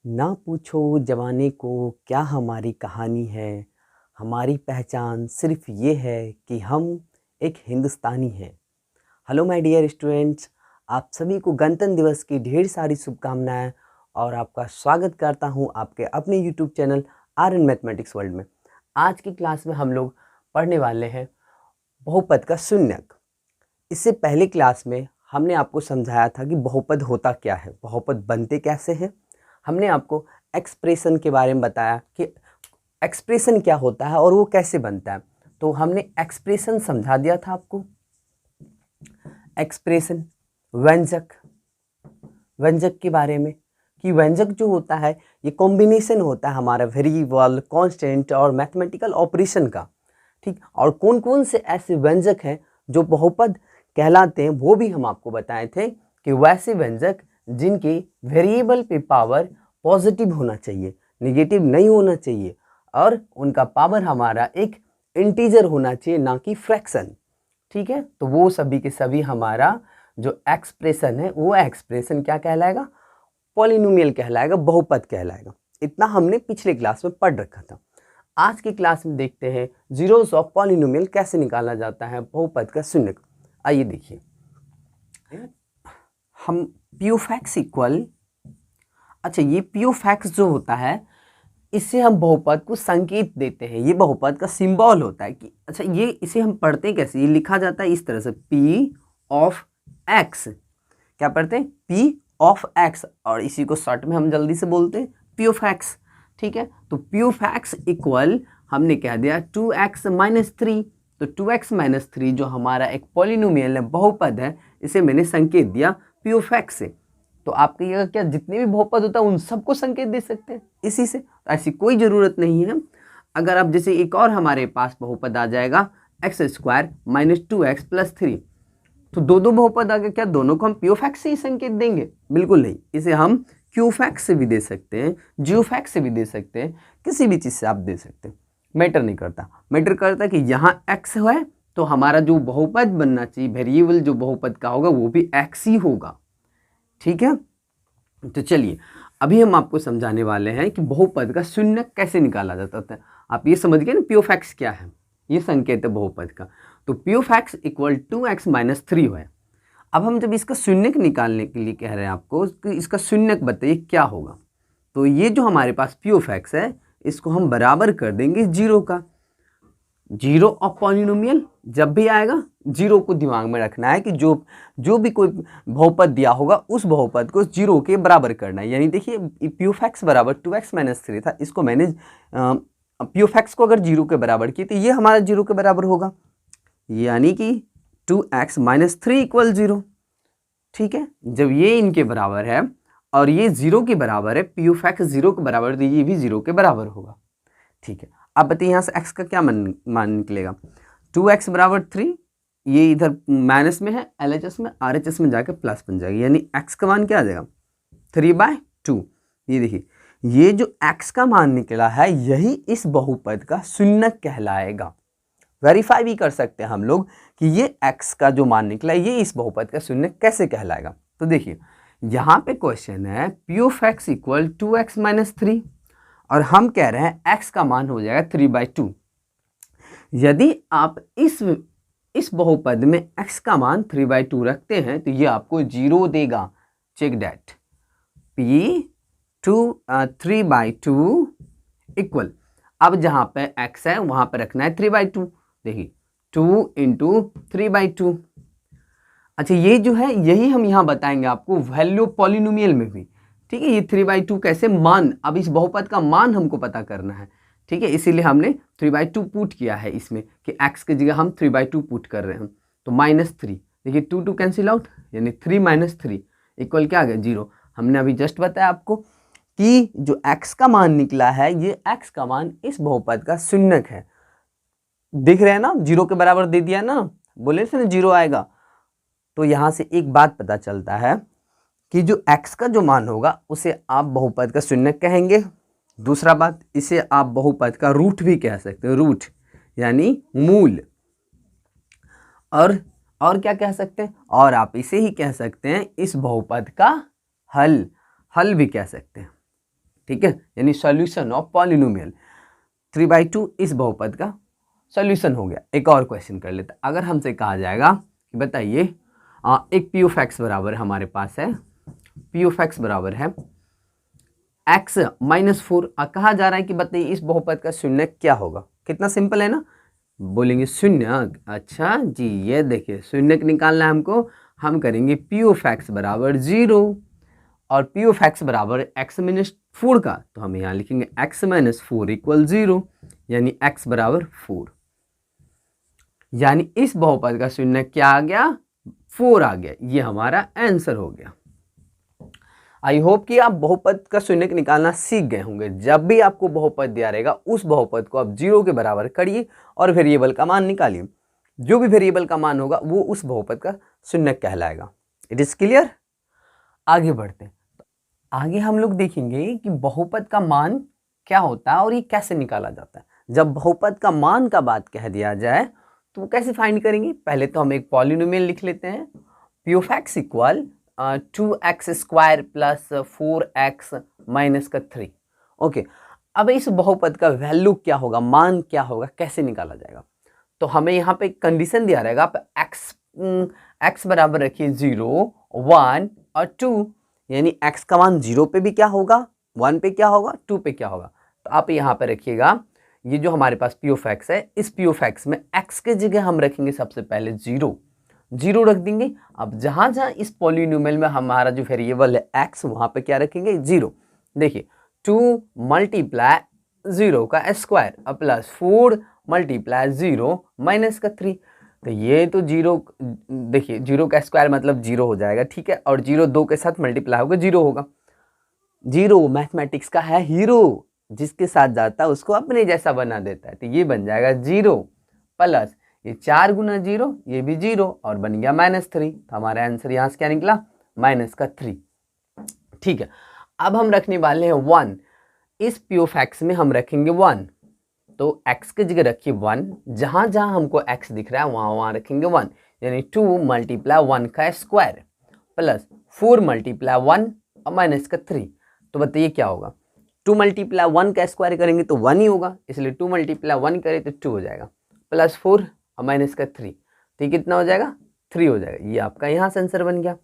ना पूछो जमाने को क्या हमारी कहानी है। हमारी पहचान सिर्फ ये है कि हम एक हिंदुस्तानी हैं। हेलो माय डियर स्टूडेंट्स, आप सभी को गणतंत्र दिवस की ढेर सारी शुभकामनाएं और आपका स्वागत करता हूं आपके अपने YouTube channel R N mathematics world में। आज की क्लास में हम लोग पढ़ने वाले हैं बहुपद का शून्यक। इससे पहले क्लास में हमने आपको समझाया था कि बहुपद होता क्या है, बहुपद बनते कैसे हैं। हमने आपको एक्सप्रेशन के बारे में बताया कि एक्सप्रेशन क्या होता है और वो कैसे बनता है। तो हमने एक्सप्रेशन समझा दिया था आपको। एक्सप्रेशन व्यंजक, व्यंजक के बारे में कि व्यंजक जो होता है ये कॉम्बिनेशन होता है हमारा वेरिएबल, कांस्टेंट और मैथमेटिकल ऑपरेशन का। ठीक, और कौन कौन से ऐसे व्यंजक हैं जो बहुपद कहलाते हैं वो भी हम आपको बताए थे कि वैसे व्यंजक जिनके वेरिएबल पे पावर पॉजिटिव होना चाहिए, नेगेटिव नहीं होना चाहिए, और उनका पावर हमारा एक इंटीजर होना चाहिए, ना कि फ्रैक्शन। ठीक है, तो वो सभी के सभी हमारा जो एक्सप्रेशन है वो एक्सप्रेशन क्या कहलाएगा? पॉलिनोमियल कहलाएगा, बहुपद कहलाएगा। इतना हमने पिछले क्लास में पढ़ रखा था। आज की क्लास में देखते हैं जीरोस ऑफ पॉलिनोमियल कैसे निकाला जाता है बहुपद का शून्यक। आइए देखिए, हम पी ऑफ एक्स इक्वल, अच्छा ये पी ऑफ एक्स जो होता है इससे हम बहुपद को संकेत देते हैं। ये बहुपद का सिंबल होता है कि अच्छा ये इसे हम पढ़ते हैं कैसे, ये लिखा जाता है इस तरह से पी ऑफ एक्स। क्या पढ़ते हैं? पी ऑफ एक्स, और इसी को शॉर्ट में हम जल्दी से बोलते हैं पी ऑफ एक्स। ठीक है, तो पी ऑफ एक्स इक्वल हमने कह दिया 2x माइनस 3। तो 2x माइनस 3 जो हमारा एक पॉलिनोमियल है, बहुपद है, इसे मैंने संकेत दिया पी ऑफ एक्स से। तो आप कहिएगा क्या जितने भी बहुपद होता है उन सबको संकेत दे सकते हैं इसी से? तो ऐसी कोई ज़रूरत नहीं है। अगर आप जैसे एक और हमारे पास बहुपद आ जाएगा x square minus 2x plus 3, तो दो दो बहुपद आ गए, क्या दोनों को हम पी ऑफ एक्स से ही संकेत देंगे? बिल्कुल नहीं, इसे हम क्यू ऑफ एक्स से भी दे सकते हैं, जी ऑफ एक्स से भी दे सकते हैं, किसी भी चीज़ से आप दे सकते हैं, मैटर नहीं करता। मैटर करता है कि यहाँ एक्स है तो हमारा जो बहुपद बनना चाहिए, वेरिएबल जो बहुपद का होगा वो भी एक्स ही होगा। ठीक है, तो चलिए अभी हम आपको समझाने वाले हैं कि बहुपद का शून्यक कैसे निकाला जाता है। आप ये समझ गए ना पी ऑफ एक्स क्या है, ये संकेत है बहुपद का। तो P of x equal 2x minus 3 है। अब हम जब इसका शून्यक निकालने के लिए कह रहे हैं आपको कि इसका शून्यक बताइए क्या होगा, तो ये जो हमारे पास पी ऑफ एक्स है इसको हम बराबर कर देंगे जीरो का। जीरो ऑफ पॉलिनोमियल जब भी आएगा जीरो को दिमाग में रखना है कि जो भी कोई बहुपद दिया होगा उस बहुपद को जीरो के बराबर करना है। यानी देखिए पी ऑफ एक्स बराबर 2x माइनस 3 था, इसको मैंने पी ऑफ एक्स को अगर जीरो के बराबर किया तो ये हमारा जीरो के बराबर होगा, यानी कि 2x माइनस 3 इक्वल 0। ठीक है, जब ये इनके बराबर है और ये जीरो के बराबर है, पी ऑफ एक्स जीरो के बराबर, तो ये भी जीरो के बराबर होगा। ठीक है, अब बताइए यहाँ से x का क्या मान निकलेगा? 2x बराबर 3, ये इधर माइनस में है, LHS में, RHS में जाकर प्लस बन जाएगा, यानी x का मान क्या आ जाएगा? 3/2। ये देखिए ये जो x का मान निकला है यही इस बहुपद का शून्यक कहलाएगा। वेरीफाई भी कर सकते हैं हम लोग कि ये x का जो मान निकला है ये इस बहुपद का शून्यक कैसे कहलाएगा। तो देखिए यहाँ पे क्वेश्चन है P of x equal 2x minus 3 और हम कह रहे हैं x का मान हो जाएगा 3/2। यदि आप इस बहुपद में x का मान 3/2 रखते हैं तो ये आपको जीरो देगा। चेक दैट, p 3/2 इक्वल, अब जहां पे x है वहां पे रखना है 3/2। देखिए 2 इंटू 3/2। अच्छा ये जो है यही हम यहाँ बताएंगे आपको वैल्यू पॉलिनोमियल में भी। ठीक है, ये 3/2 कैसे मान, अब इस बहुपद का मान हमको पता करना है। ठीक है, इसीलिए हमने 3/2 पुट किया है इसमें कि x की जगह हम 3/2 पुट कर रहे हैं। तो -3, देखिए 2 2 कैंसिल आउट, यानी 3 - 3 इक्वल क्या आ गया? 0। हमने अभी जस्ट बताया आपको कि जो x का मान निकला है ये x का मान इस बहुपद का शून्यक है। दिख रहे हैं ना, जीरो के बराबर दे दिया ना, बोले थे ना जीरो आएगा। तो यहाँ से एक बात पता चलता है कि जो x का जो मान होगा उसे आप बहुपद का शून्यक कहेंगे। दूसरा बात, इसे आप बहुपद का रूट भी कह सकते हो, रूट यानी मूल। और क्या कह सकते हैं? और आप इसे ही कह सकते हैं इस बहुपद का हल, हल भी कह सकते हैं। ठीक है, यानी सॉल्यूशन ऑफ पॉलिनोमियल 3/2 इस बहुपद का सॉल्यूशन हो गया। एक और क्वेश्चन कर लेते हैं। अगर हमसे कहा जाएगा कि बताइए एक पी ऑफ एक्स बराबर हमारे पास है, पी ऑफ एक्स बराबर है x -4, कहा जा रहा है कि बताइए इस बहुपद का शून्य क्या होगा। कितना सिंपल है ना, बोलेंगे शून्य। अच्छा जी, ये देखिए शून्य निकालना है हमको, हम करेंगे पी ऑफ एक्स बराबर 0 और पी ऑफ एक्स बराबर x - 4 का, तो हम यहाँ लिखेंगे x - 4 = 0, यानी x बराबर 4, यानी इस बहुपद का शून्य क्या आ गया, 4 आ गया। ये हमारा आंसर हो गया। आई होप कि आप बहुपद का शून्य निकालना सीख गए होंगे। जब भी आपको बहुपद दिया रहेगा उस बहुपद को आप 0 के बराबर करिए और वेरिएबल का मान निकालिए। जो भी वेरिएबल का मान होगा वो उस बहुपद का शून्य कहलाएगा। It is clear. आगे बढ़ते हैं। आगे हम लोग देखेंगे कि बहुपद का मान क्या होता है और ये कैसे निकाला जाता है। जब बहुपद का मान का बात कह दिया जाए तो वो कैसे फाइंड करेंगे। पहले तो हम एक पॉलिनोमियल लिख लेते हैं, P of x equal 2x² plus 4x minus का 3। ओके, अब इस बहुपद का वैल्यू क्या होगा, मान क्या होगा, कैसे निकाला जाएगा। तो हमें यहाँ पे कंडीशन दिया रहेगा, आप x बराबर रखिए 0, 1 और 2, यानी x का मान 0 पे भी क्या होगा, 1 पे क्या होगा, 2 पे क्या होगा। तो आप यहाँ पे रखिएगा, ये जो हमारे पास पी ऑफ एक्स है, इस पी ऑफ एक्स में x के जगह हम रखेंगे सबसे पहले 0 रख देंगे। अब जहाँ जहाँ इस पॉलिनोमियल में हमारा जो वेरिएबल है x, वहाँ पे क्या रखेंगे 0। देखिए 2 × 0 का स्क्वायर प्लस 4 × 0 माइनस का 3। तो ये तो 0, देखिए 0 का स्क्वायर मतलब 0 हो जाएगा, ठीक है, और 0 2 के साथ मल्टीप्लाई होगा 0 होगा। 0 मैथमेटिक्स का है हीरो, जिसके साथ जाता है उसको अपने जैसा बना देता है। तो ये बन जाएगा 0 प्लस ये 4 × 0, ये भी 0 और बन गया -3। तो हमारा आंसर यहाँ से क्या निकला, -3। ठीक है, अब हम रखने वाले हैं 1। इस पी ऑफ एक्स में हम रखेंगे 1, तो x की जगह रखिए 1, जहाँ जहाँ हमको x दिख रहा है वहाँ वहाँ रखेंगे 1, यानी 2 × 1 का स्क्वायर प्लस 4 × 1 और माइनस का 3। तो बताइए क्या होगा, 2 × 1 का स्क्वायर करेंगे तो 1 ही होगा, इसलिए 2 × 1 करें तो 2 हो जाएगा, प्लस 4 और माइनस का 3, तो ये कितना हो जाएगा, 3 हो जाएगा। ये आपका यहाँ से आंसर बन गया।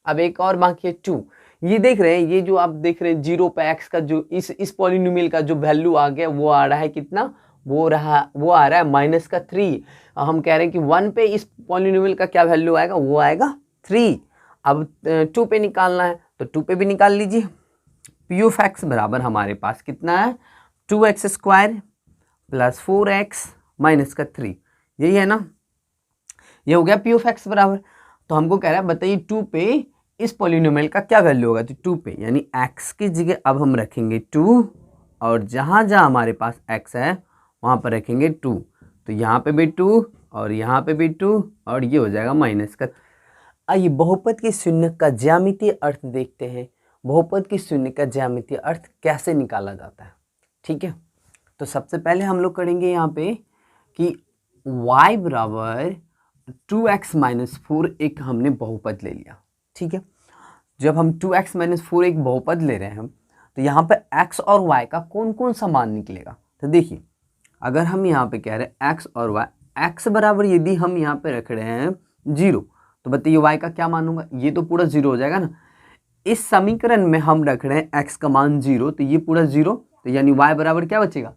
अब एक और बाकी है 2। ये देख रहे हैं, ये जो आप देख रहे हैं 0 पे x का जो इस पॉलिनोमियल का जो वैल्यू आ गया वो आ रहा है कितना, वो आ रहा है -3। हम कह रहे हैं कि 1 पे इस पॉलिनोमियल का क्या वैल्यू आएगा, वो आएगा 3। अब 2 पे निकालना है तो 2 पे भी निकाल लीजिए। पी ऑफ एक्स बराबर हमारे पास कितना है, 2x² प्लस 4x माइनस का 3, यही है ना। ये हो गया पी ऑफ एक्स बराबर। तो हमको कह रहा है बताइए 2 पे इस पॉलिनोमियल का क्या वैल्यू होगा। तो 2 पे यानी x की जगह अब हम रखेंगे 2, और जहाँ जहाँ हमारे पास x है वहाँ पर रखेंगे 2। तो यहाँ पे भी 2 और यहाँ पे भी 2 और ये हो जाएगा माइनस का। आइए बहुपद के शून्य का ज्यामितीय अर्थ देखते हैं। बहुपद के शून्य का ज्यामितीय अर्थ कैसे निकाला जाता है। ठीक है, तो सबसे पहले हम लोग करेंगे यहाँ पे कि y बराबर 2x - 4 एक हमने बहुपद ले लिया। ठीक है, जब हम 2x - 4 एक बहुपद ले रहे हैं तो यहाँ पे x और y का कौन कौन सा मान निकलेगा। तो देखिए अगर हम यहाँ पे कह रहे हैं x और y, x बराबर यदि हम यहाँ पे रख रहे हैं 0, तो बताइए y का क्या मान होगा, ये तो पूरा 0 हो जाएगा ना। इस समीकरण में हम रख रहे हैं x का मान 0, तो ये पूरा 0, तो यानी y बराबर क्या बचेगा,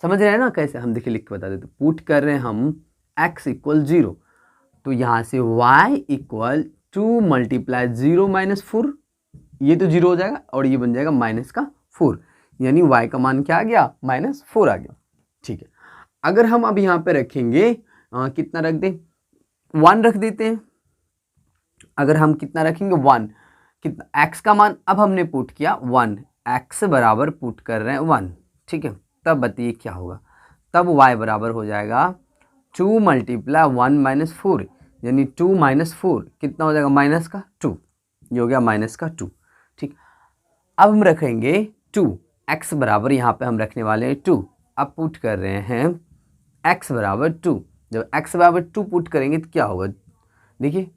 समझ रहे हैं ना कैसे। हम देखिए लिख के बता देते, पुट कर रहे हैं हम x = 0, तो यहाँ से y = 2 × 0 - 4, ये तो 0 हो जाएगा और ये बन जाएगा -4, यानी y का मान क्या आ गया, -4 आ गया। ठीक है, अगर हम अब यहाँ पे रखेंगे कितना रख दें, 1 रख देते हैं। अगर हम कितना रखेंगे 1, कितना x का मान अब हमने पुट किया 1, x बराबर पुट कर रहे हैं 1। ठीक है, तब बताइए क्या होगा, तब y बराबर हो जाएगा 2 × 1 - 4, यानी 2 - 4 कितना हो जाएगा, -2, ये हो गया -2। ठीक, अब हम रखेंगे 2, x बराबर यहाँ पे हम रखने वाले हैं 2। अब पुट कर रहे हैं x बराबर 2। जब x बराबर 2 पुट करेंगे तो क्या होगा, देखिए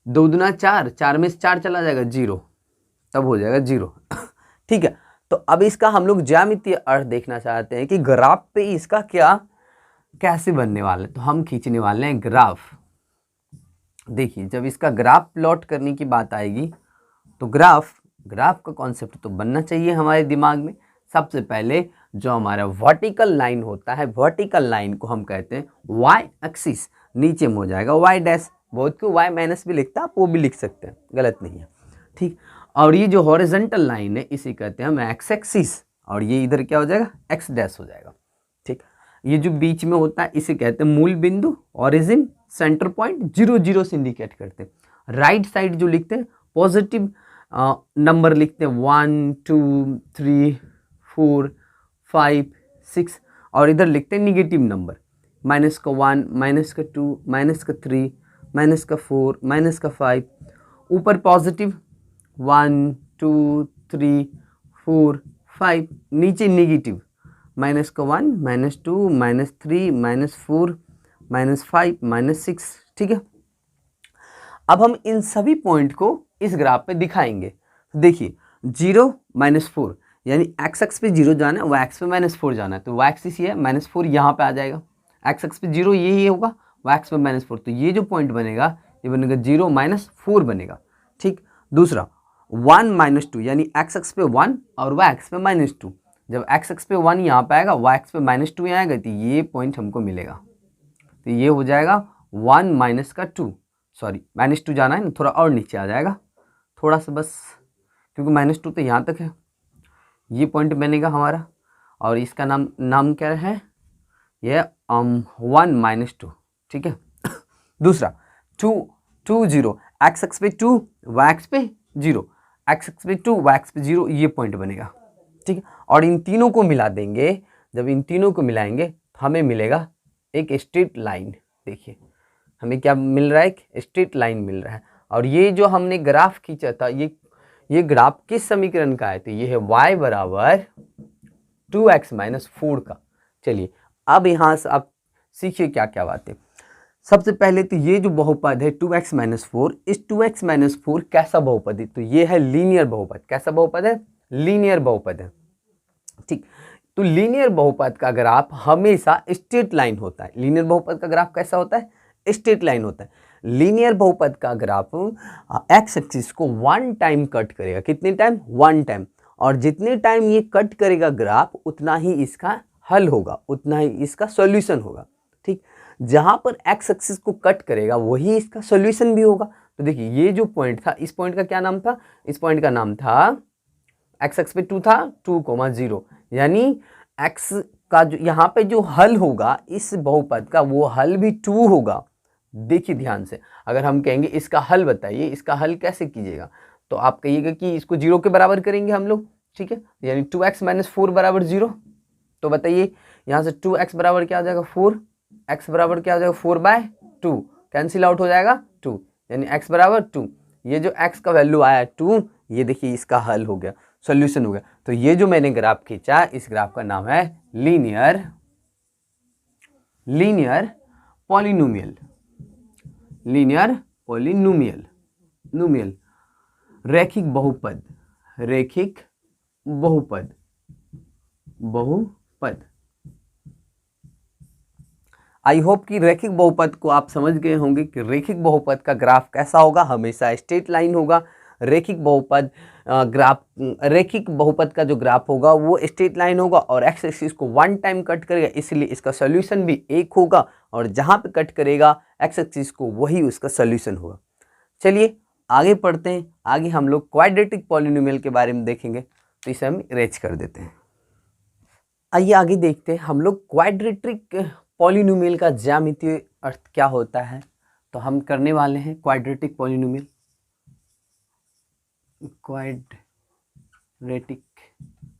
2 दूना 4, 4 में से 4 चला जाएगा 0, तब हो जाएगा 0। ठीक है, तो अब इसका हम लोग ज्यामितीय अर्थ देखना चाहते हैं कि ग्राफ पे इसका क्या कैसे बनने वाला है। तो हम खींचने वाले हैं ग्राफ। देखिए जब इसका ग्राफ प्लॉट करने की बात आएगी तो ग्राफ का कॉन्सेप्ट तो बनना चाहिए हमारे दिमाग में। सबसे पहले जो हमारा वर्टिकल लाइन होता है, वर्टिकल लाइन को हम कहते हैं वाई एक्सिस, नीचे में हो जाएगा वाई डैश, बहुत को वाई माइनस भी लिखता है, आप वो भी लिख सकते हैं, गलत नहीं है, ठीक। और ये जो हॉरिजॉन्टल लाइन है इसे कहते हैं हम एक्स एक्सिस, और ये इधर क्या हो जाएगा एक्स डैश हो जाएगा, ठीक। ये जो बीच में होता है इसे कहते हैं मूल बिंदु, ओरिजिन, सेंटर पॉइंट, 0 0 से इंडिकेट करते हैं। राइट साइड जो लिखते हैं पॉजिटिव नंबर लिखते हैं 1 2 3 4 5 6, और इधर लिखते हैं निगेटिव नंबर, माइनस का 1, माइनस का 2, माइनस का 3, माइनस का 4, माइनस का 5, ऊपर पॉजिटिव 1 2 3 4 5, नीचे निगेटिव माइनस का 1, minus 2, minus 3, minus 4, minus 5, minus 6, ठीक है। अब हम इन सभी पॉइंट को इस ग्राफ पे दिखाएंगे। देखिए 0 -4 यानी एक्स एक्स पे 0 जाना है, वाई एक्स पे -4 जाना है, तो वाई एक्सिस ये है, -4 यहाँ पे आ जाएगा, एक्स एक्स पे 0 यही होगा, वाई एक्स पे -4, तो ये जो पॉइंट बनेगा ये बनेगा 0 -4 बनेगा, ठीक। दूसरा 1 -2 यानी एक्स एक्स पे 1 और वाई एक्स पे -2, जब एक्स एक्स पे 1 यहाँ पे आएगा, वाई एक्स पे -2 यहाँ आएगा, तो ये पॉइंट हमको मिलेगा, तो ये हो जाएगा 1 माइनस का 2, सॉरी -2 जाना है ना, थोड़ा और नीचे आ जाएगा, थोड़ा सा बस, क्योंकि -2 तो यहाँ तक है, ये पॉइंट बनेगा हमारा, और इसका नाम क्या है, ये 1 -2, ठीक है। दूसरा 2 2 0, एक्स एक्स पे 2, वाई एक्स पे 0, एक्स एक्स पे 2, वाई एक्स पे 0, ये पॉइंट बनेगा, ठीक है। और इन तीनों को मिला देंगे, जब इन तीनों को मिलाएंगे तो हमें मिलेगा एक स्ट्रेट लाइन। देखिए हमें क्या मिल रहा है, एक स्ट्रेट लाइन मिल रहा है। और ये जो हमने ग्राफ खींचा था, ये ग्राफ किस समीकरण का है, तो ये है y बराबर 2x - 4 का। चलिए अब यहाँ से आप सीखिए क्या क्या बातें। सबसे पहले तो ये जो बहुपद है 2x - 4, इस 2x - 4 कैसा बहुपद है, तो ये है लीनियर बहुपद। कैसा बहुपद है, लीनियर बहुपद है, ठीक। तो लीनियर बहुपद का ग्राफ हमेशा स्ट्रेट लाइन होता है। लीनियर बहुपद का ग्राफ कैसा होता है, स्ट्रेट लाइन होता है। लीनियर बहुपद का ग्राफ एक्स एक्सिस को 1 टाइम कट करेगा, कितने टाइम, 1 टाइम, और जितने टाइम ये कट करेगा ग्राफ उतना ही इसका हल होगा, उतना ही इसका सॉल्यूशन होगा, ठीक। जहां पर एक्स एक्सिस को कट करेगा वही इसका सॉल्यूशन भी होगा। तो देखिए ये जो पॉइंट था, इस पॉइंट का क्या नाम था, इस पॉइंट का नाम था एक्स एक्स पे 2 था, 2,0, यानी एक्स का जो यहाँ पे जो हल होगा इस बहुपद का, वो हल भी 2 होगा। देखिए ध्यान से, अगर हम कहेंगे इसका हल बताइए, इसका हल कैसे कीजिएगा, तो आप कहिएगा कि इसको 0 के बराबर करेंगे हम लोग, ठीक है, यानी 2x - 4 बराबर 0। तो बताइए यहाँ से 2x बराबर क्या आ जाएगा 4, x बराबर क्या आ जाएगा 4/2, कैंसिल आउट हो जाएगा 2, यानी x बराबर 2। ये जो x का वैल्यू आया 2, ये देखिए इसका हल हो गया, सॉल्यूशन हो गया। तो ये जो मैंने ग्राफ खींचा, इस ग्राफ का नाम है लीनियर पॉलिनोमियल, लीनियर पॉलिनोमियल, नोमियल, रैखिक बहुपद, रैखिक बहुपद, बहुपद। आई होप कि रैखिक बहुपद को आप समझ गए होंगे कि रैखिक बहुपद का ग्राफ कैसा होगा, हमेशा स्ट्रेट लाइन होगा। रैखिक बहुपद रैखिक बहुपद का जो ग्राफ होगा वो स्ट्रेट लाइन होगा, और एक्स एक्सिस को 1 टाइम कट करेगा, इसलिए इसका सॉल्यूशन भी 1 होगा, और जहां पे कट करेगा एक्स एक्सिस को वही उसका सॉल्यूशन होगा। चलिए आगे पढ़ते हैं, आगे हम लोग क्वाड्रेटिक पॉलिनोमियल के बारे में देखेंगे, तो इसे हम इरेज कर देते हैं। आइए आगे देखते हैं हम लोग क्वाड्रेटिक पॉलिनोमियल का ज्यामितीय अर्थ क्या होता है। तो हम करने वाले हैं quadratic polynomial,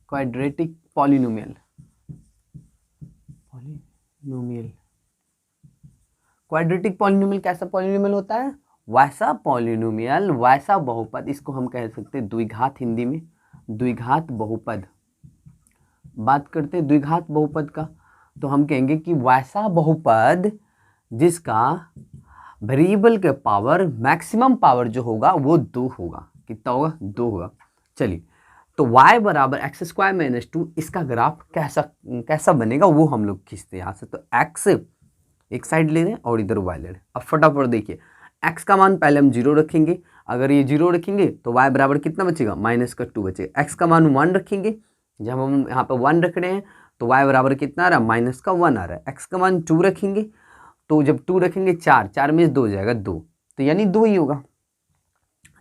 quadratic polynomial, quadratic polynomial कैसा पॉलिनोमियल होता है, वैसा पॉलिनोमियल, वैसा बहुपद, इसको हम कह सकते हैं द्विघात, हिंदी में द्विघात बहुपद। बात करते हैं द्विघात बहुपद का, तो हम कहेंगे कि वैसा बहुपद जिसका वेरिएबल के पावर, मैक्सिमम पावर जो होगा वो 2 होगा। कितना होगा, 2 होगा। चलिए तो y बराबर एक्स स्क्वायर माइनस 2, इसका ग्राफ कैसा बनेगा वो हम लोग खींचते हैं यहाँ से। तो x एक साइड ले रहे हैं और इधर y ले रहे हैं। अब फटाफट देखिए, x का मान पहले हम 0 रखेंगे, अगर ये 0 रखेंगे तो y बराबर कितना बचेगा, -2 बचेगा। x का मान 1 रखेंगे, जब हम यहाँ पे 1 रख रहे हैं तो y बराबर कितना आ रहा है, -1 आ रहा है। x का मान 2 रखेंगे, तो जब 2 रखेंगे 4 में 2 जाएगा 2, तो यानी 2 ही होगा।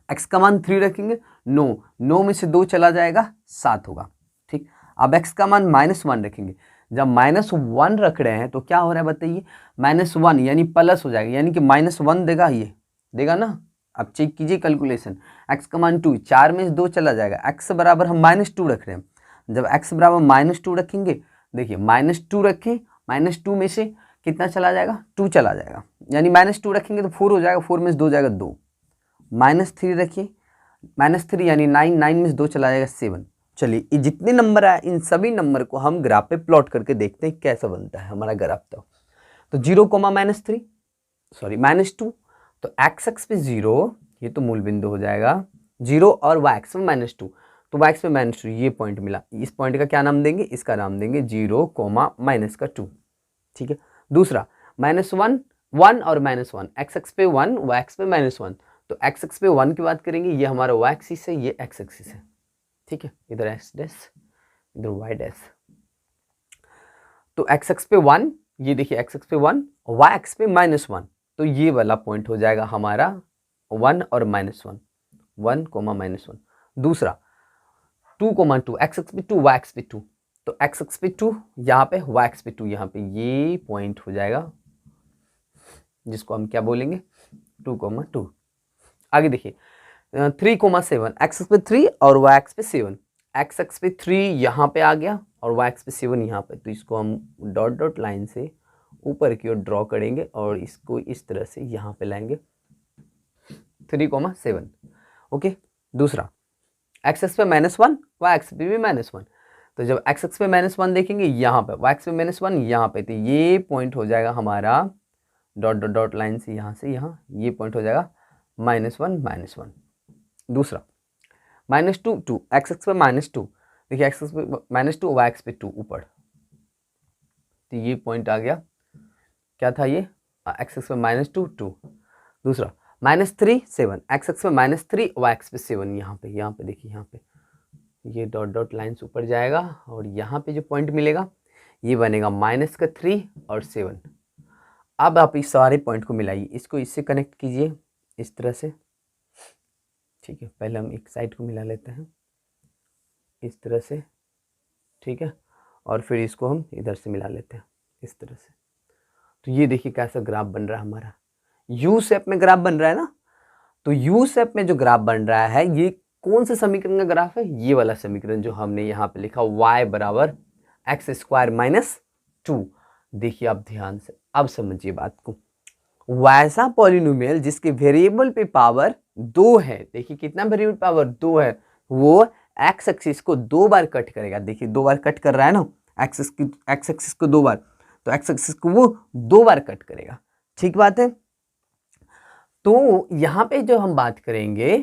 x का मान 3 रखेंगे, 9 में से 2 चला जाएगा 7 होगा। ठीक, अब x का मान -1 रखेंगे, जब -1 रख रहे हैं तो क्या हो रहा है बताइए, -1 यानी प्लस हो जाएगा, यानी कि -1 देगा, ये देगा ना। अब चेक कीजिए कैलकुलेशन, x का मान 2, 4 में से 2 चला जाएगा, x बराबर हम -2 रख रहे हैं। जब x बराबर -2 रखेंगे, देखिए -2 रखें, -2 में से कितना चला जाएगा, 2 चला जाएगा, यानी -2 रखेंगे तो 4 हो जाएगा, 4 में से 2 जाएगा 2। -3 रखिए, -3 यानी 9 में से 2 चला जाएगा 7। चलिए, ये जितने नंबर आए इन सभी नंबर को हम ग्राफ पे प्लॉट करके देखते हैं कैसा बनता है हमारा ग्राफ। तो 0, -3 सॉरी -2, तो x एक्स पे 0, ये तो मूल बिंदु हो जाएगा 0, और y एक्स पे -2, तो y एक्स पे -2 ये पॉइंट मिला। इस पॉइंट का क्या नाम देंगे, इसका नाम देंगे 0, -2। ठीक है। दूसरा -1, 1 और -1, x एक्स पे 1, y एक्स पे -1, तो x एक्स पे 1 की बात करेंगे, ये हमारा y एक्सिस है, ये x एक्सिस है। ठीक है, इधर x डैश, इधर y डैश। तो x एक्स पे 1, ये देखिए x एक्स पे 1, y एक्स पे -1, तो ये वाला पॉइंट हो जाएगा हमारा 1 और -1, 1, -1। दूसरा 2, 2, x एक्स पे 2, y एक्स पे 2, तो x एक्स पे 2 यहाँ पे, y एक्स पे 2 यहाँ पे, ये पॉइंट हो जाएगा जिसको हम क्या बोलेंगे, 2, 2। आगे देखिए 3, 7, x एक्स पे 3 और y एक्स पे 7, x एक्स पे 3 यहाँ पे आ गया और y एक्स पे 7 यहाँ पे, तो इसको हम डॉट डॉट लाइन से ऊपर की ओर ड्रॉ करेंगे और इसको इस तरह से यहाँ पे लाएंगे 3, 7। ओके। दूसरा x एक्स पे -1, y एक्स पे भी -1, तो जब x एक्स पे -1 देखेंगे यहाँ पे, y एक्स पे -1 यहाँ पे, तो ये पॉइंट हो जाएगा हमारा डॉट डॉट डॉट लाइन से यहाँ, ये पॉइंट हो जाएगा -1, दूसरा -2, 2, x एक्स पे -2, देखिए x एक्स पे -2, y एक्स पे 2 ऊपर, तो ये पॉइंट आ गया, क्या था ये, x एक्स पे -2, 2। दूसरा -3, 7, x एक्स पे -3, y एक्स पे 7, यहाँ पे देखिए, यहाँ पे ये डॉट डॉट लाइन से ऊपर जाएगा और यहाँ पे जो पॉइंट मिलेगा ये बनेगा -3 और 7। अब आप इस सारे पॉइंट को मिलाइए, इसको इससे कनेक्ट कीजिए इस तरह से। ठीक है, पहले हम एक साइड को मिला लेते हैं इस तरह से, ठीक है, और फिर इसको हम इधर से मिला लेते हैं इस तरह से। तो ये देखिए कैसा ग्राफ बन रहा है हमारा, यू शेप में ग्राफ बन रहा है ना। तो यू शेप में जो ग्राफ बन रहा है, ये कौन से समीकरण का ग्राफ है, ये वाला समीकरण जो हमने यहाँ पे लिखा, y बराबर एक्स स्क्वायर -2। देखिए आप ध्यान से, अब समझिए बात को, वैसा पॉलिनोमियल जिसके वेरिएबल पे पावर 2 है, देखिए कितना वेरिएबल पावर 2 है, वो एक्स एक्सिस को 2 बार कट करेगा। देखिए 2 बार कट कर रहा है ना, एक्स एक्सिस को 2 बार, तो एक्स एक्सिस को वो 2 बार कट करेगा। ठीक बात है। तो यहाँ पे जो हम बात करेंगे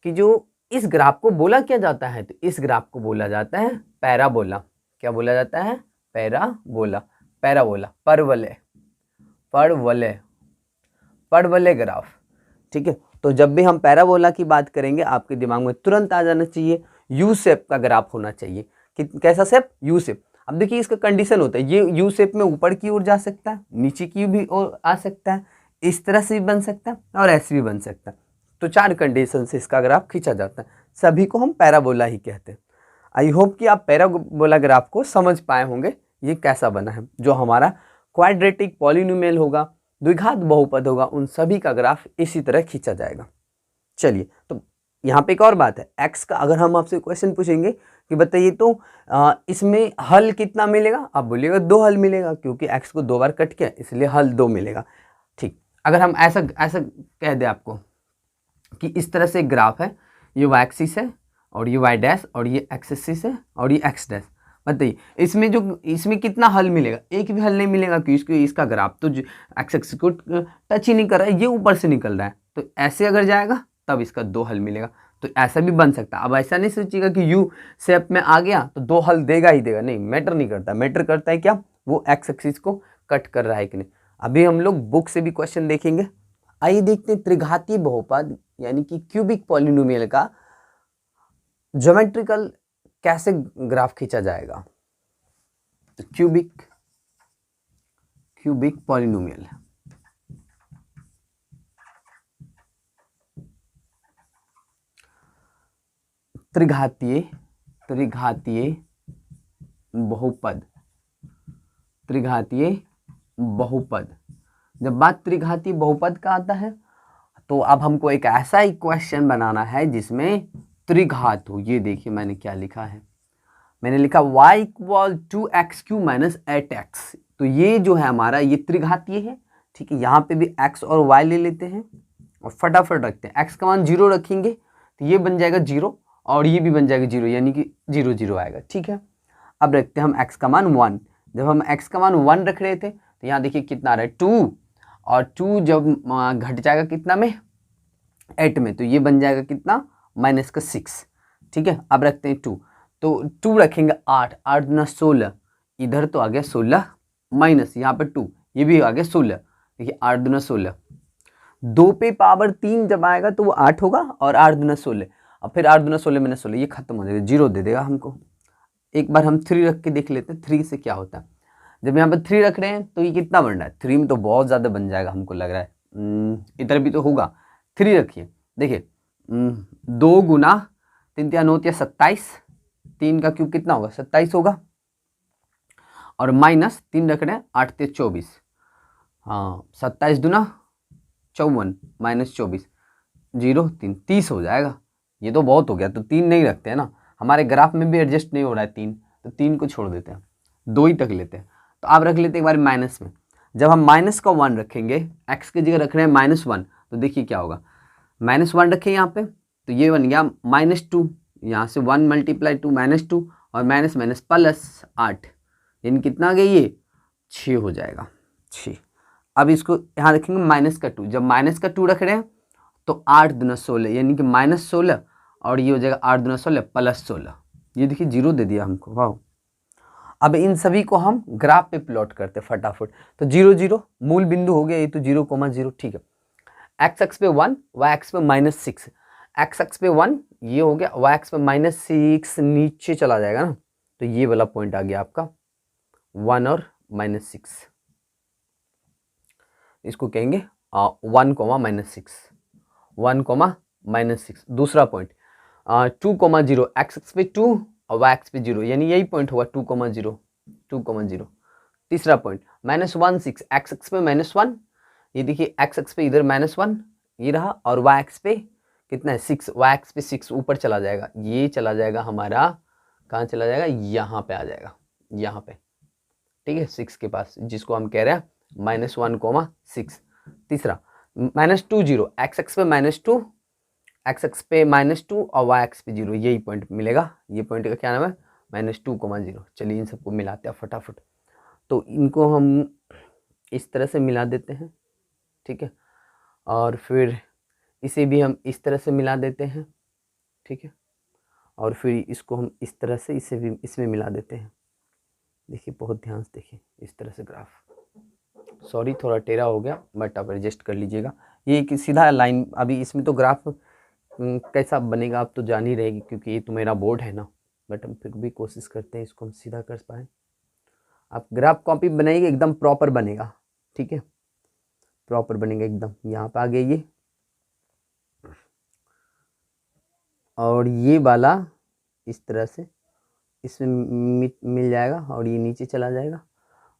कि जो इस ग्राफ को बोला क्या जाता है, तो इस ग्राफ को बोला जाता है पैराबोला। क्या बोला जाता है, पैराबोला, परवलय ग्राफ। ठीक है, तो जब भी हम पैराबोला की बात करेंगे आपके दिमाग में तुरंत आ जाना चाहिए यू शेप का ग्राफ होना चाहिए। कैसा शेप, यू शेप। अब देखिए इसका कंडीशन होता है, ये यू शेप में ऊपर की ओर जा सकता है, नीचे की भी ओर आ सकता है, इस तरह से भी बन सकता है और ऐसे भी बन सकता है। तो 4 कंडीशन से इसका ग्राफ खींचा जाता है, सभी को हम पैराबोला ही कहते हैं। आई होप कि आप पैराबोला ग्राफ को समझ पाए होंगे, ये कैसा बना है। जो हमारा क्वाड्रेटिक पॉलिनोमियल होगा, द्विघात बहुपद होगा, उन सभी का ग्राफ इसी तरह खींचा जाएगा। चलिए, तो यहाँ पे एक और बात है, x का अगर हम आपसे क्वेश्चन पूछेंगे कि बताइए तो इसमें हल कितना मिलेगा, आप बोलिएगा 2 हल मिलेगा, क्योंकि x को 2 बार कट किया इसलिए हल 2 मिलेगा। ठीक, अगर हम ऐसा कह दे आपको कि इस तरह से एक ग्राफ है, ये y एक्सिस है और ये y डैश और ये x एक्सिस है और ये x डैश, बताइए इसमें कितना हल मिलेगा, एक भी हल नहीं मिलेगा, क्योंकि इसका ग्राफ तो x एक्सिस को टच ही नहीं कर रहा है, ये ऊपर से निकल रहा है। तो ऐसे अगर जाएगा तब इसका 2 हल मिलेगा। तो ऐसा भी बन सकता है। अब ऐसा नहीं सोचिएगा कि यू शेप में आ गया तो 2 हल देगा ही देगा, नहीं, मैटर नहीं करता। मैटर करता है क्या, वो एक्स एक्सिस को कट कर रहा है कि नहीं। अभी हम लोग बुक से भी क्वेश्चन देखेंगे। आइए देखते हैं त्रिघातीय बहुपद यानी कि क्यूबिक पॉलिनोमियल का ज्योमेट्रिकल कैसे ग्राफ खींचा जाएगा। तो क्यूबिक पॉलिनोमियल, त्रिघातीय बहुपद, त्रिघातीय बहुपद। जब बात त्रिघातीय बहुपद का आता है तो अब हमको एक ऐसा इक्वेशन बनाना है जिसमें त्रिघात हो। ये देखिए मैंने क्या लिखा है, मैंने लिखा y equal to x cube minus 8x। तो ये जो है हमारा ये त्रिघातीय है, ठीक है। यहाँ पे भी x और y ले लेते हैं और फटाफट रखते हैं। x का मान 0 रखेंगे तो ये बन जाएगा 0 और ये भी बन जाएगा 0, यानी कि 0 0 आएगा, ठीक है। अब रखते हैं हम x का मान 1। जब हम x का मान 1 रख रहे थे तो यहाँ देखिए कितना आ रहा है 2, और 2 जब घट जाएगा कितना में, 8 में, तो ये बन जाएगा कितना, माइनस का 6, ठीक है। अब रखते हैं 2, तो 2 रखेंगे 8, 8 दूना 16, इधर तो आ गया 16 माइनस यहाँ पर 2, ये भी आ गया 16। देखिए 8 दूना 16, 2 पे पावर 3 जब आएगा तो वो 8 होगा, और 8 दूना 16, और फिर 8 दूना 16 मैंने 16, ये खत्म हो जाएगा, 0 दे देगा हमको। एक बार हम 3 रख के देख लेते हैं 3 से क्या होता है। जब यहाँ पर 3 रख रहे हैं तो ये कितना बन रहा है, 3 में तो बहुत ज़्यादा बन जाएगा हमको लग रहा है, इधर भी तो होगा। 3 रखिए, देखिए 2 गुना 3 या 9 या 27, 3 का क्यूब कितना होगा, 27 होगा, और माइनस 3 रख रहे हैं, 8 ते 24, हाँ 27 दूना 54 माइनस 24, 0 3 30 हो जाएगा। ये तो बहुत हो गया, तो 3 नहीं रखते हैं ना, हमारे ग्राफ में भी एडजस्ट नहीं हो रहा है 3, तो 3 को छोड़ देते हैं, 2 ही तक लेते हैं। तो आप रख लेते हैं एक बार माइनस में। जब हम माइनस का 1 रखेंगे, एक्स की जगह रख रहे हैं -1, तो देखिए क्या होगा, -1 रखें यहाँ पे तो ये बन गया -2, यहाँ से 1 मल्टीप्लाई 2 -2, और माइनस माइनस प्लस 8, यानी कितना आ गया ये 6 हो जाएगा, 6। अब इसको यहाँ रखेंगे -2, जब -2 रख रहे हैं तो 8 दूना 16, यानी कि -16, और ये हो जाएगा 8 दूना 16 प्लस 16, ये देखिए 0 दे दिया हमको, वाह। अब इन सभी को हम ग्राफ पे प्लॉट करते फटाफट। तो 0 0 मूल बिंदु हो गया, ये तो 0,0, ठीक है। एक्स एक्स पे 1, वाई एक्स पे -6, एक्स एक्स पे 1 ये हो गया, वाई एक्स पे -6 नीचे चला जाएगा ना, तो ये वाला पॉइंट आ गया आपका 1 और -6, इसको कहेंगे 1, -6, 1, -6। दूसरा पॉइंट 2,0, एक्स एक्स पे 2 और वाई एक्स पे 0, यानी यही पॉइंट होगा 2,0, 2,0। तीसरा पॉइंट -1 6, एक्स एक्स पे -1, ये देखिए एक्स एक्स पे इधर -1 ये रहा, और वाई एक्स पे कितना है 6, वाई एक्स पे 6 ऊपर चला जाएगा, ये चला जाएगा हमारा, कहाँ चला जाएगा, यहाँ पे आ जाएगा, यहाँ पे, ठीक है, 6 के पास, जिसको हम कह रहे हैं -1,6। तीसरा -2 0, एक्स एक्स पे -2, एक्स एक्स पे -2 और वाई एक्स पे 0, यही पॉइंट मिलेगा। ये पॉइंट का क्या नाम है, -2,0। चलिए इन सबको मिलाते हैं फटाफट। तो इनको हम इस तरह से मिला देते हैं, ठीक है, और फिर इसे भी हम इस तरह से मिला देते हैं, ठीक है, और फिर इसको हम इस तरह से इसे भी इसमें मिला देते हैं। देखिए बहुत ध्यान से देखिए, इस तरह से ग्राफ, सॉरी थोड़ा टेढ़ा हो गया, बट आप एडजस्ट कर लीजिएगा। ये एक सीधा लाइन, अभी इसमें तो ग्राफ कैसा बनेगा आप तो जान ही रहेगी, क्योंकि ये तो मेरा बोर्ड है ना, बट हम फिर भी कोशिश करते हैं इसको हम सीधा कर पाए। आप ग्राफ कॉपी बनाइए, एकदम प्रॉपर बनेगा, ठीक है, प्रॉपर बनेगा एकदम। यहाँ पे आ गया ये, और ये वाला इस तरह से इसमें मिल जाएगा, और ये नीचे चला जाएगा,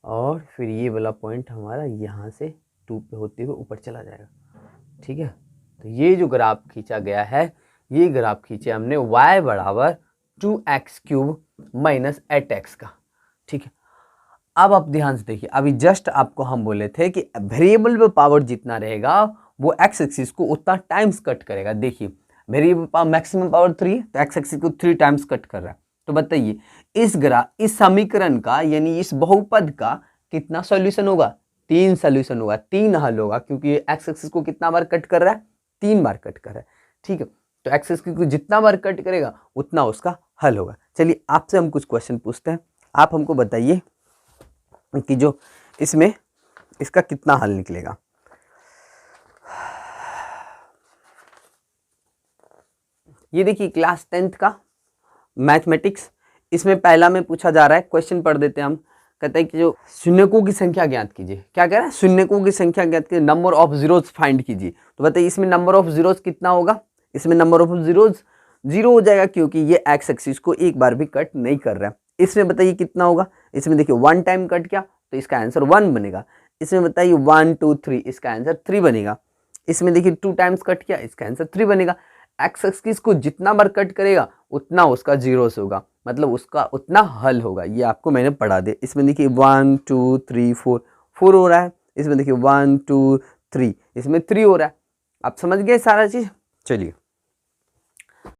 और फिर ये वाला पॉइंट हमारा यहाँ से 2 पे होते हुए ऊपर चला जाएगा, ठीक है। तो ये जो ग्राफ खींचा गया है, ये ग्राफ खींचे हमने y बराबर 2x³ माइनस 8x का, ठीक है। अब आप ध्यान से देखिए, अभी जस्ट आपको हम बोले थे कि वेरिएबल पे पावर जितना रहेगा वो x एक्सिस को उतना टाइम्स कट करेगा। देखिए वेरिएबल पावर मैक्सिमम पावर 3, तो x एक्सिस को 3 टाइम्स कट कर रहा है। तो बताइए इस समीकरण का, यानी इस बहुपद का कितना सॉल्यूशन होगा, 3 सॉल्यूशन होगा, 3 हल होगा, क्योंकि x एक्सिस को कितना बार कट कर रहा है, 3 बार कट कर रहा है, ठीक है। तो एक्स एक्सिस को जितना बार कट करेगा उतना उसका हल होगा। चलिए आपसे हम कुछ क्वेश्चन पूछते हैं, आप हमको बताइए कि जो इसमें इसका कितना हल निकलेगा। ये देखिए क्लास 10th का मैथमेटिक्स, इसमें पहला में पूछा जा रहा है, क्वेश्चन पढ़ देते हैं हम। कहते हैं कि जो शून्यकों की संख्या ज्ञात कीजिए। क्या कह रहा है? शून्यकों की संख्या ज्ञात कीजिए, नंबर ऑफ जीरोज फाइंड कीजिए। तो बताइए इसमें नंबर ऑफ जीरोज कितना होगा? इसमें नंबर ऑफ जीरोज 0 हो जाएगा, क्योंकि ये एक्स एक्सिस को एक बार भी कट नहीं कर रहा है। इसमें बताइए कितना होगा? इसमें देखिए 1 टाइम कट किया तो इसका आंसर 1 बनेगा। इसमें बताइए 1 2 3, इसका आंसर 3 बनेगा। इसमें देखिए 2 टाइम्स कट किया, इसका आंसर 3 बनेगा। एक्स एक्सिस को जितना बार कट करेगा उतना उसका जीरोस होगा, मतलब उसका उतना हल होगा। ये आपको मैंने पढ़ा दिया। इसमें देखिए 1 2 3 4 4 हो रहा है। इसमें देखिए 1 2 3, इसमें 3 हो रहा है। आप समझ गए सारा चीज? चलिए